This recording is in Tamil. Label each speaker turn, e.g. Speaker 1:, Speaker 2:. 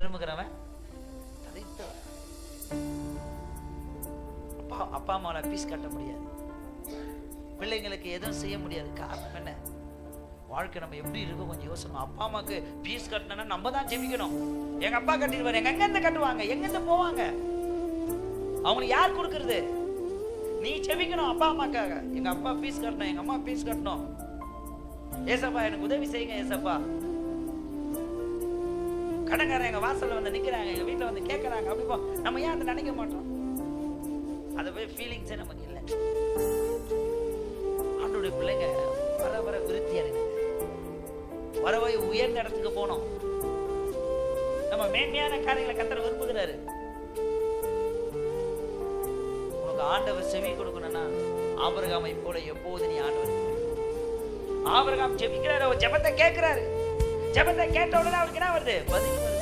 Speaker 1: விரும்புகிறவன் அப்பா அம்மாவை பீஸ் கட்ட முடியாது, பிள்ளைங்களுக்கு எதுவும் செய்ய முடியாது. காரணம் என்ன? வாழ்க்கை நம்ம எப்படி இருக்கும் கொஞ்சம் யோசனை. அப்பா அம்மாவுக்கு பீஸ் கட்டணும்னா நம்ம தான் ஜெபிக்கணும். எங்க அப்பா கட்டிடுவாரு, எங்க இருந்து கட்டுவாங்க, எங்க இருந்து போவாங்க, அவங்களுக்கு யார் கொடுக்கறது? நீ ஜெபிக்கணும் அப்பா அம்மாக்காக. எங்க அப்பா பீஸ் கட்டணும், எங்க அம்மா பீஸ் கட்டணும். ஏசப்பா எனக்கு உதவி செய்யுங்க ஏசப்பா. கடன்காரன் எங்க வாசல்ல வந்து நிக்கிறாங்க, எங்க வீட்டுல வந்து கேட்கறாங்க, அப்படி நம்ம ஏன் அதை நினைக்க மாட்டோம்? அதை போய் ஃபீலிங்ஸே நமக்கு இல்லை. ஆண்டோடைய பிள்ளைங்க வர வர விருத்தி அடைங்க, வர போய் உயர்ந்த இடத்துக்கு போனோம். நம்ம மேன்மையான காரியங்களை கர்த்தர் விரும்புகிறாரு. உனக்கு ஆண்டவர் செவி கொடுக்கணும்னா ஆபிரகாமை போல எப்போது நீ ஆண்டவர். ஆபிரகாம் ஜெபிக்கிறாரு, ஜெபத்தை கேட்கிறாரு. ஜெபத்தை கேட்ட உடனே அவருக்கு என்ன வருது? பதில் வருது.